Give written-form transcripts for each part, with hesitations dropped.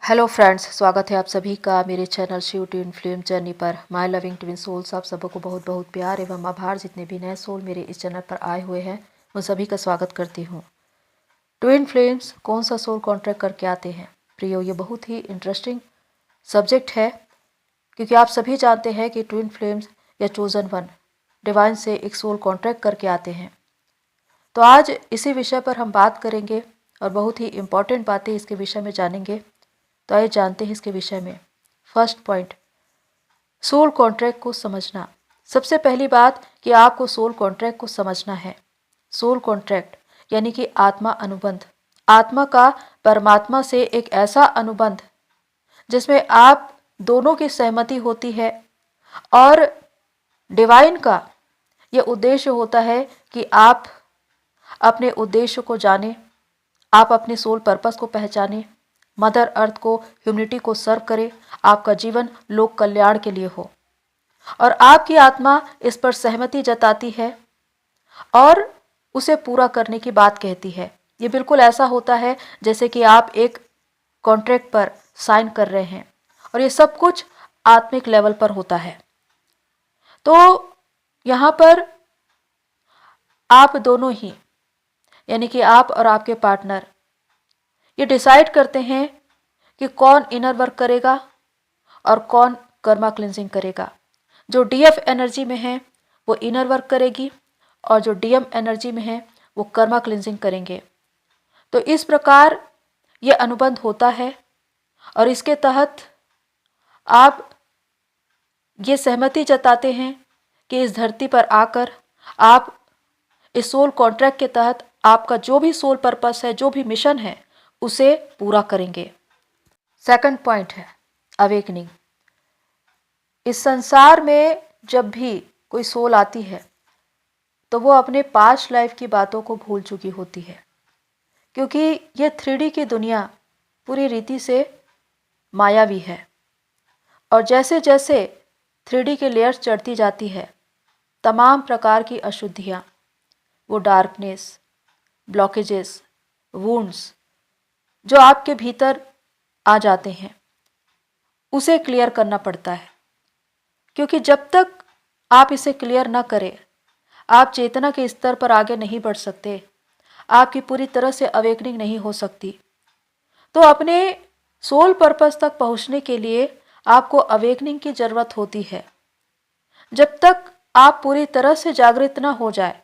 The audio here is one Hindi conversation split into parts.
हेलो फ्रेंड्स, स्वागत है आप सभी का मेरे channel Shiv twin flame journey पर। माय लविंग ट्विन सोल्स, आप सबको बहुत बहुत प्यार एवं आभार। जितने भी नए सोल मेरे इस चैनल पर आए हुए हैं उन सभी का स्वागत करती हूँ। ट्विन फ्लेम्स कौन सा सोल कॉन्ट्रैक्ट करके आते हैं? प्रियो, ये बहुत ही इंटरेस्टिंग सब्जेक्ट है, क्योंकि आप सभी जानते हैं कि ट्विन फ्लेम्स या चोजन वन डिवाइन से एक सोल कॉन्ट्रैक्ट करके आते हैं। तो आज इसी विषय पर हम बात करेंगे और बहुत ही इम्पॉर्टेंट बातें इसके विषय में जानेंगे। तो आइए जानते हैं इसके विषय में। फर्स्ट पॉइंट, सोल कॉन्ट्रैक्ट को समझना। सबसे पहली बात कि आपको सोल कॉन्ट्रैक्ट को समझना है। सोल कॉन्ट्रैक्ट यानी कि आत्मा अनुबंध, आत्मा का परमात्मा से एक ऐसा अनुबंध जिसमें आप दोनों की सहमति होती है। और डिवाइन का यह उद्देश्य होता है कि आप अपने उद्देश्य को जाने, आप अपने सोल पर्पस को पहचाने, मदर अर्थ को, ह्यूमनिटी को सर्व करे, आपका जीवन लोक कल्याण के लिए हो। और आपकी आत्मा इस पर सहमति जताती है और उसे पूरा करने की बात कहती है। ये बिल्कुल ऐसा होता है जैसे कि आप एक कॉन्ट्रैक्ट पर साइन कर रहे हैं और ये सब कुछ आत्मिक लेवल पर होता है। तो यहाँ पर आप दोनों ही, यानी कि आप और आपके पार्टनर, ये डिसाइड करते हैं कि कौन इनर वर्क करेगा और कौन कर्मा क्लिंजिंग करेगा। जो डीएफ एनर्जी में है वो इनर वर्क करेगी और जो डीएम एनर्जी में है वो कर्मा क्लिंजिंग करेंगे। तो इस प्रकार ये अनुबंध होता है और इसके तहत आप ये सहमति जताते हैं कि इस धरती पर आकर आप इस सोल कॉन्ट्रैक्ट के तहत आपका जो भी सोल पर्पस है, जो भी मिशन है, उसे पूरा करेंगे। सेकंड पॉइंट है अवेकनिंग। इस संसार में जब भी कोई सोल आती है तो वो अपने पास्ट लाइफ की बातों को भूल चुकी होती है, क्योंकि ये 3D की दुनिया पूरी रीति से मायावी है। और जैसे जैसे 3D के लेयर्स चढ़ती जाती है, तमाम प्रकार की अशुद्धियाँ, वो डार्कनेस, ब्लॉकेजेस, वुंड्स जो आपके भीतर आ जाते हैं, उसे क्लियर करना पड़ता है। क्योंकि जब तक आप इसे क्लियर ना करें, आप चेतना के स्तर पर आगे नहीं बढ़ सकते, आपकी पूरी तरह से अवेकनिंग नहीं हो सकती। तो अपने सोल पर्पस तक पहुंचने के लिए आपको अवेकनिंग की जरूरत होती है। जब तक आप पूरी तरह से जागृत ना हो जाए,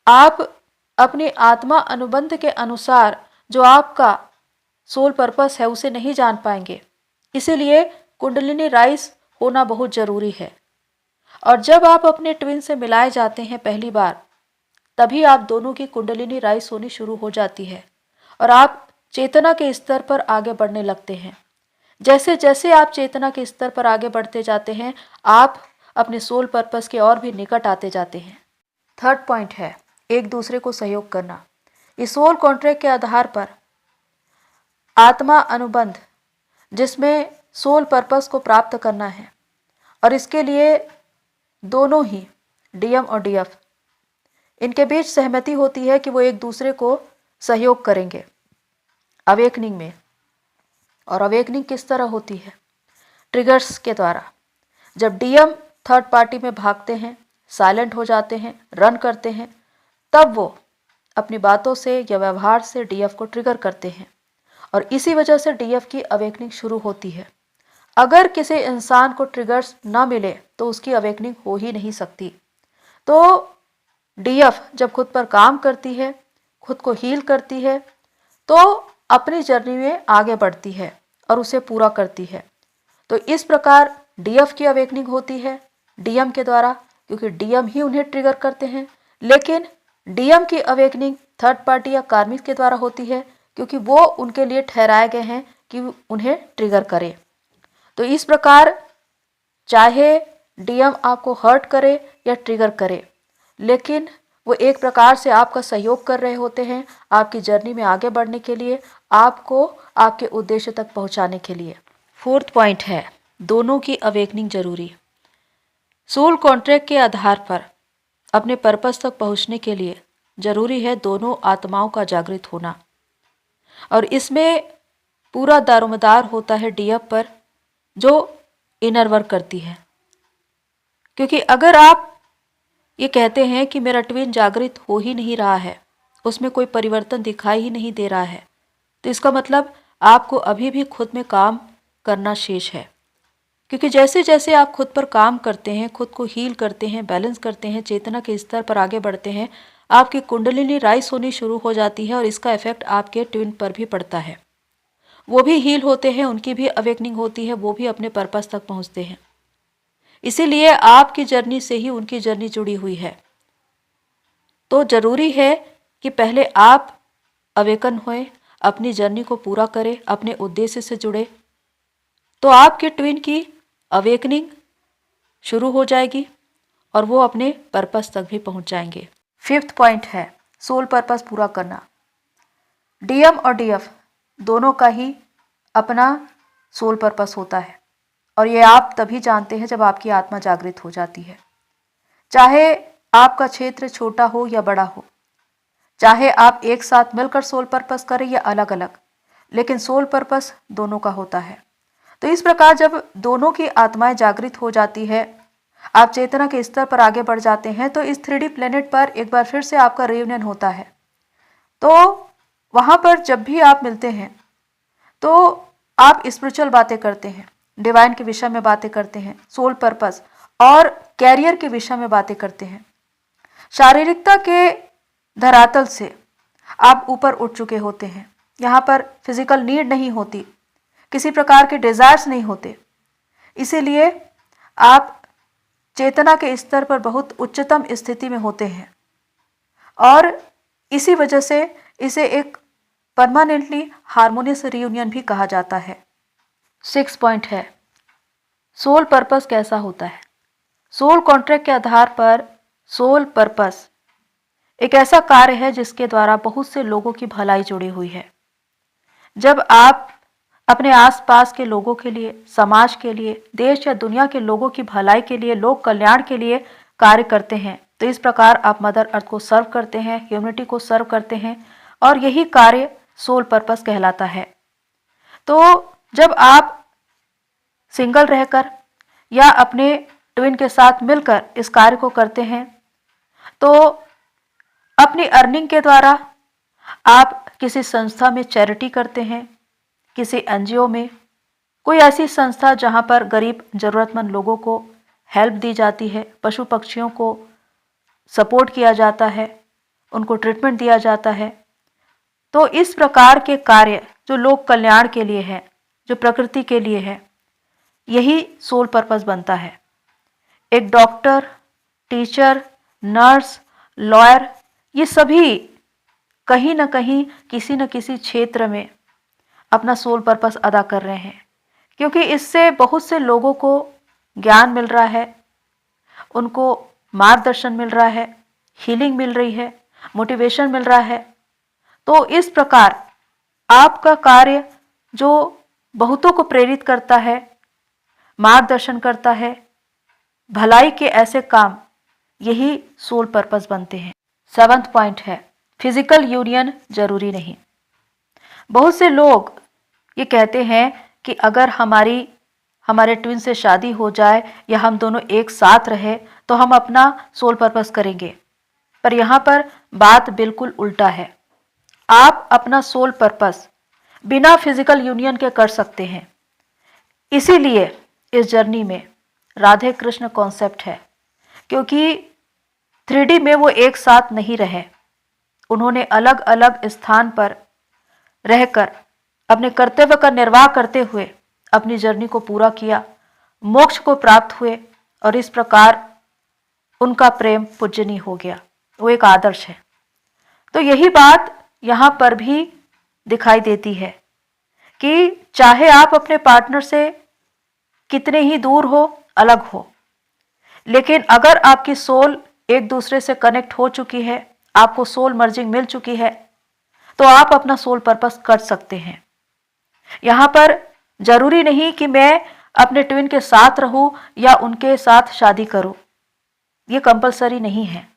आप अपनी आत्मा अनुबंध के अनुसार जो आपका सोल पर्पस है उसे नहीं जान पाएंगे। इसीलिए कुंडलिनी राइज होना बहुत जरूरी है। और जब आप अपने ट्विन से मिलाए जाते हैं पहली बार, तभी आप दोनों की कुंडलिनी राइज होनी शुरू हो जाती है और आप चेतना के स्तर पर आगे बढ़ने लगते हैं। जैसे जैसे आप चेतना के स्तर पर आगे बढ़ते जाते हैं, आप अपने सोल पर्पस के और भी निकट आते जाते हैं। थर्ड पॉइंट है एक दूसरे को सहयोग करना। इस सोल कॉन्ट्रैक्ट के आधार पर आत्मा अनुबंध, जिसमें सोल पर्पस को प्राप्त करना है, और इसके लिए दोनों ही डीएम और डीएफ, इनके बीच सहमति होती है कि वो एक दूसरे को सहयोग करेंगे अवेकनिंग में। और अवेकनिंग किस तरह होती है? ट्रिगर्स के द्वारा। जब डीएम थर्ड पार्टी में भागते हैं, साइलेंट हो जाते हैं, रन करते हैं, तब वो अपनी बातों से या व्यवहार से डीएफ को ट्रिगर करते हैं और इसी वजह से डीएफ की अवेकनिंग शुरू होती है। अगर किसी इंसान को ट्रिगर्स ना मिले तो उसकी अवेकनिंग हो ही नहीं सकती। तो डीएफ जब खुद पर काम करती है, खुद को हील करती है, तो अपनी जर्नी में आगे बढ़ती है और उसे पूरा करती है। तो इस प्रकार डीएफ की अवेकनिंग होती है डीएम के द्वारा, क्योंकि डीएम ही उन्हें ट्रिगर करते हैं। लेकिन डीएम की अवेकनिंग थर्ड पार्टी या कार्मिक के द्वारा होती है, क्योंकि वो उनके लिए ठहराए गए हैं कि उन्हें ट्रिगर करें। तो इस प्रकार चाहे डीएम आपको हर्ट करे या ट्रिगर करे, लेकिन वो एक प्रकार से आपका सहयोग कर रहे होते हैं आपकी जर्नी में आगे बढ़ने के लिए, आपको आपके उद्देश्य तक पहुंचाने के लिए। फोर्थ पॉइंट है दोनों की अवेकनिंग जरूरी। सोल कॉन्ट्रैक्ट के आधार पर अपने पर्पस तक पहुंचने के लिए जरूरी है दोनों आत्माओं का जागृत होना। और इसमें पूरा दारोमदार होता है डीएफ पर, जो इनर वर्क करती है। क्योंकि अगर आप ये कहते हैं कि मेरा ट्विन जागृत हो ही नहीं रहा है, उसमें कोई परिवर्तन दिखाई ही नहीं दे रहा है, तो इसका मतलब आपको अभी भी खुद में काम करना शेष है। क्योंकि जैसे जैसे आप खुद पर काम करते हैं, खुद को हील करते हैं, बैलेंस करते हैं, चेतना के स्तर पर आगे बढ़ते हैं, आपकी कुंडलिनी राइज होनी शुरू हो जाती है और इसका इफेक्ट आपके ट्विन पर भी पड़ता है। वो भी हील होते हैं, उनकी भी अवेकनिंग होती है, वो भी अपने पर्पस तक पहुंचते हैं। इसीलिए आपकी जर्नी से ही उनकी जर्नी जुड़ी हुई है। तो जरूरी है कि पहले आप अवेकन होएं, अपनी जर्नी को पूरा करें, अपने उद्देश्य से जुड़े, तो आपके ट्विन की अवेकनिंग शुरू हो जाएगी और वो अपने पर्पस तक भी पहुंच जाएंगे। 5th पॉइंट है सोल पर्पस पूरा करना। डीएम और डीएफ दोनों का ही अपना सोल पर्पस होता है और ये आप तभी जानते हैं जब आपकी आत्मा जागृत हो जाती है। चाहे आपका क्षेत्र छोटा हो या बड़ा हो, चाहे आप एक साथ मिलकर सोल पर्पस करें या अलग अलग, लेकिन सोल पर्पस दोनों का होता है। तो इस प्रकार जब दोनों की आत्माएं जागृत हो जाती है, आप चेतना के स्तर पर आगे बढ़ जाते हैं, तो इस 3D प्लेनेट पर एक बार फिर से आपका रियूनियन होता है। तो वहाँ पर जब भी आप मिलते हैं तो आप स्पिरिचुअल बातें करते हैं, डिवाइन के विषय में बातें करते हैं, सोल पर्पस और कैरियर के विषय में बातें करते हैं। शारीरिकता के धरातल से आप ऊपर उठ चुके होते हैं। यहाँ पर फिजिकल नीड नहीं होती, किसी प्रकार के डिजायर्स नहीं होते, इसीलिए आप चेतना के स्तर पर बहुत उच्चतम स्थिति में होते हैं और इसी वजह से इसे एक परमानेंटली हार्मोनियस रियूनियन भी कहा जाता है। 6 पॉइंट है सोल पर्पस कैसा होता है। सोल कॉन्ट्रैक्ट के आधार पर सोल पर्पस एक ऐसा कार्य है जिसके द्वारा बहुत से लोगों की भलाई जुड़ी हुई है। जब आप अपने आसपास के लोगों के लिए, समाज के लिए, देश या दुनिया के लोगों की भलाई के लिए, लोक कल्याण के लिए कार्य करते हैं, तो इस प्रकार आप मदर अर्थ को सर्व करते हैं, ह्यूमैनिटी को सर्व करते हैं और यही कार्य सोल पर्पस कहलाता है। तो जब आप सिंगल रहकर या अपने ट्विन के साथ मिलकर इस कार्य को करते हैं, तो अपनी अर्निंग के द्वारा आप किसी संस्था में चैरिटी करते हैं, किसी एनजीओ में, कोई ऐसी संस्था जहां पर गरीब जरूरतमंद लोगों को हेल्प दी जाती है, पशु पक्षियों को सपोर्ट किया जाता है, उनको ट्रीटमेंट दिया जाता है। तो इस प्रकार के कार्य जो लोक कल्याण के लिए है, जो प्रकृति के लिए है, यही सोल पर्पस बनता है। एक डॉक्टर, टीचर, नर्स, लॉयर, ये सभी कहीं ना कहीं किसी न किसी क्षेत्र में अपना सोल पर्पस अदा कर रहे हैं, क्योंकि इससे बहुत से लोगों को ज्ञान मिल रहा है, उनको मार्गदर्शन मिल रहा है, हीलिंग मिल रही है, मोटिवेशन मिल रहा है। तो इस प्रकार आपका कार्य जो बहुतों को प्रेरित करता है, मार्गदर्शन करता है, भलाई के ऐसे काम, यही सोल पर्पस बनते हैं। 7th पॉइंट है फिजिकल यूनियन जरूरी नहीं। बहुत से लोग ये कहते हैं कि अगर हमारे ट्विन से शादी हो जाए या हम दोनों एक साथ रहे तो हम अपना सोल पर्पस करेंगे, पर यहाँ पर बात बिल्कुल उल्टा है। आप अपना सोल पर्पस बिना फिजिकल यूनियन के कर सकते हैं। इसीलिए इस जर्नी में राधे कृष्ण कॉन्सेप्ट है, क्योंकि 3D में वो एक साथ नहीं रहे, उन्होंने अलग अलग स्थान पर रहकर अपने कर्तव्य का निर्वाह करते हुए अपनी जर्नी को पूरा किया, मोक्ष को प्राप्त हुए और इस प्रकार उनका प्रेम पूजनीय हो गया। वो एक आदर्श है। तो यही बात यहाँ पर भी दिखाई देती है कि चाहे आप अपने पार्टनर से कितने ही दूर हो, अलग हो, लेकिन अगर आपकी सोल एक दूसरे से कनेक्ट हो चुकी है, आपको सोल मर्जिंग मिल चुकी है, तो आप अपना सोल पर्पस कर सकते हैं। यहाँ पर जरूरी नहीं कि मैं अपने ट्विन के साथ रहूं या उनके साथ शादी करूं, ये कंपलसरी नहीं है।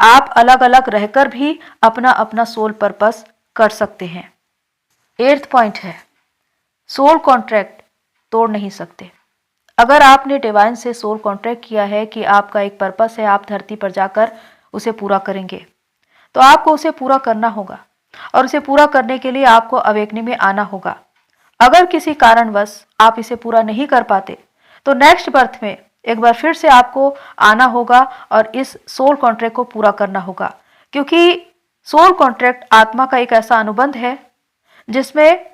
आप अलग अलग रहकर भी अपना अपना सोल पर्पस कर सकते हैं। 8th पॉइंट है, सोल कॉन्ट्रैक्ट तोड़ नहीं सकते। अगर आपने डिवाइन से सोल कॉन्ट्रैक्ट किया है कि आपका एक पर्पस है, आप धरती पर जाकर उसे पूरा करेंगे, तो आपको उसे पूरा करना होगा और उसे पूरा करने के लिए आपको अवेकनिंग में आना होगा। अगर किसी कारणवश आप इसे पूरा नहीं कर पाते तो नेक्स्ट बर्थ में एक बार फिर से आपको आना होगा और इस सोल कॉन्ट्रैक्ट को पूरा करना होगा, क्योंकि सोल कॉन्ट्रैक्ट आत्मा का एक ऐसा अनुबंध है जिसमें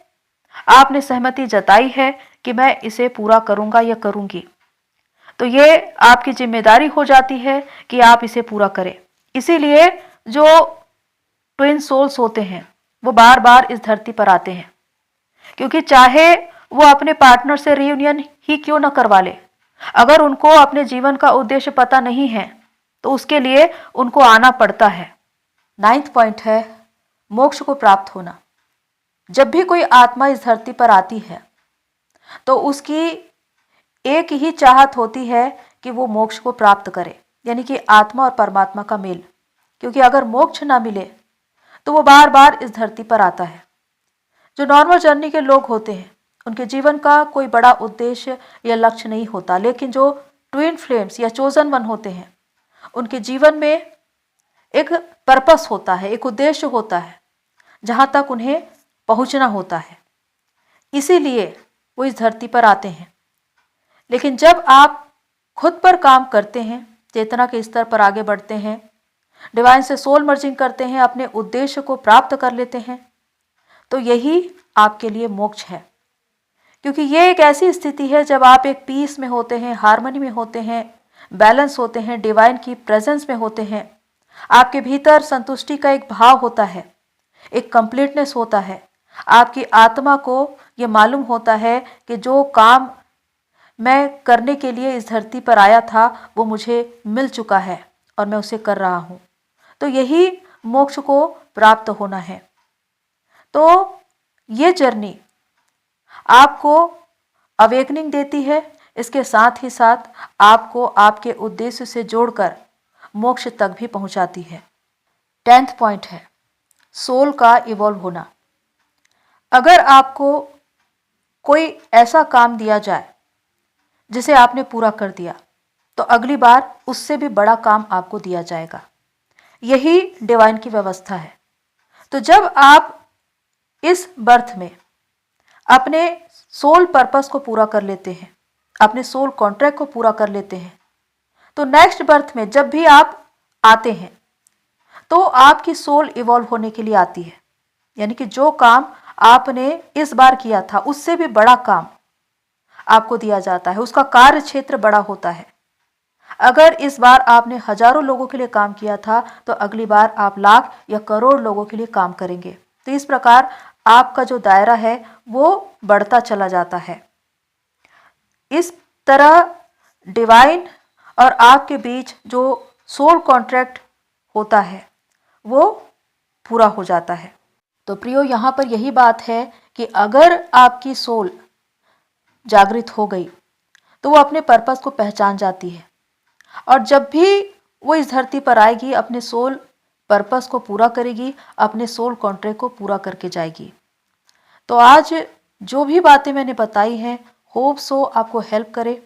आपने सहमति जताई है कि मैं इसे पूरा करूंगा या करूंगी। तो ये आपकी जिम्मेदारी हो जाती है कि आप इसे पूरा करें। इसीलिए जो ट्विन सोल्स होते हैं वो बार बार इस धरती पर आते हैं, क्योंकि चाहे वो अपने पार्टनर से रियूनियन ही क्यों न करवा ले, अगर उनको अपने जीवन का उद्देश्य पता नहीं है तो उसके लिए उनको आना पड़ता है। 9th पॉइंट है, मोक्ष को प्राप्त होना। जब भी कोई आत्मा इस धरती पर आती है तो उसकी एक ही चाहत होती है कि वो मोक्ष को प्राप्त करे, यानी कि आत्मा और परमात्मा का मेल। क्योंकि अगर मोक्ष ना मिले तो वो बार बार इस धरती पर आता है। जो नॉर्मल जर्नी के लोग होते हैं उनके जीवन का कोई बड़ा उद्देश्य या लक्ष्य नहीं होता, लेकिन जो ट्विन फ्लेम्स या चोजन वन होते हैं उनके जीवन में एक पर्पस होता है, एक उद्देश्य होता है जहाँ तक उन्हें पहुँचना होता है। इसीलिए वो इस धरती पर आते हैं। लेकिन जब आप खुद पर काम करते हैं, चेतना के स्तर पर आगे बढ़ते हैं, डिवाइन से सोल मर्जिंग करते हैं, अपने उद्देश्य को प्राप्त कर लेते हैं, तो यही आपके लिए मोक्ष है। क्योंकि ये एक ऐसी स्थिति है जब आप एक पीस में होते हैं, हार्मनी में होते हैं, बैलेंस होते हैं, डिवाइन की प्रेजेंस में होते हैं। आपके भीतर संतुष्टि का एक भाव होता है, एक कंप्लीटनेस होता है। आपकी आत्मा को ये मालूम होता है कि जो काम मैं करने के लिए इस धरती पर आया था वो मुझे मिल चुका है और मैं उसे कर रहा हूँ। तो यही मोक्ष को प्राप्त होना है। तो ये जर्नी आपको अवेकनिंग देती है, इसके साथ ही साथ आपको आपके उद्देश्य से जोड़कर मोक्ष तक भी पहुंचाती है। 10th पॉइंट है, सोल का इवॉल्व होना। अगर आपको कोई ऐसा काम दिया जाए जिसे आपने पूरा कर दिया तो अगली बार उससे भी बड़ा काम आपको दिया जाएगा। यही डिवाइन की व्यवस्था है। तो जब आप इस बर्थ में अपने सोल पर्पस को पूरा कर लेते हैं, अपने सोल कॉन्ट्रैक्ट को पूरा कर लेते हैं, तो नेक्स्ट बर्थ में जब भी आप आते हैं तो आपकी सोल इवॉल्व होने के लिए आती है। यानी कि जो काम आपने इस बार किया था उससे भी बड़ा काम आपको दिया जाता है, उसका कार्य क्षेत्र बड़ा होता है। अगर इस बार आपने हजारों लोगों के लिए काम किया था तो अगली बार आप लाख या करोड़ लोगों के लिए काम करेंगे। तो इस प्रकार आपका जो दायरा है वो बढ़ता चला जाता है। इस तरह डिवाइन और आपके बीच जो सोल कॉन्ट्रैक्ट होता है वो पूरा हो जाता है। तो प्रियो, यहाँ पर यही बात है कि अगर आपकी सोल जागृत हो गई तो वो अपने पर्पस को पहचान जाती है और जब भी वो इस धरती पर आएगी अपने सोल पर्पस को पूरा करेगी, अपने सोल कॉन्ट्रैक्ट को पूरा करके जाएगी। तो आज जो भी बातें मैंने बताई हैं, होप सो आपको हेल्प करे।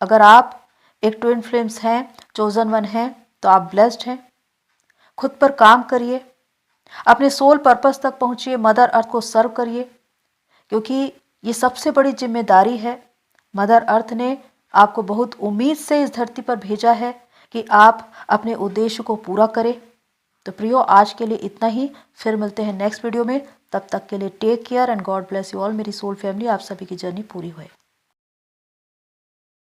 अगर आप एक ट्विन फ्लेम्स हैं, चोजन वन हैं, तो आप ब्लेस्ड हैं। खुद पर काम करिए, अपने सोल पर्पस तक पहुंचिए, मदर अर्थ को सर्व करिए, क्योंकि ये सबसे बड़ी जिम्मेदारी है। मदर अर्थ ने आपको बहुत उम्मीद से इस धरती पर भेजा है कि आप अपने उद्देश्य को पूरा करें। तो प्रियो, आज के लिए इतना ही। फिर मिलते हैं नेक्स्ट वीडियो में। तब तक के लिए take care and God bless you all. मेरी सोल फैमिली, आप सभी की जर्नी पूरी हुई।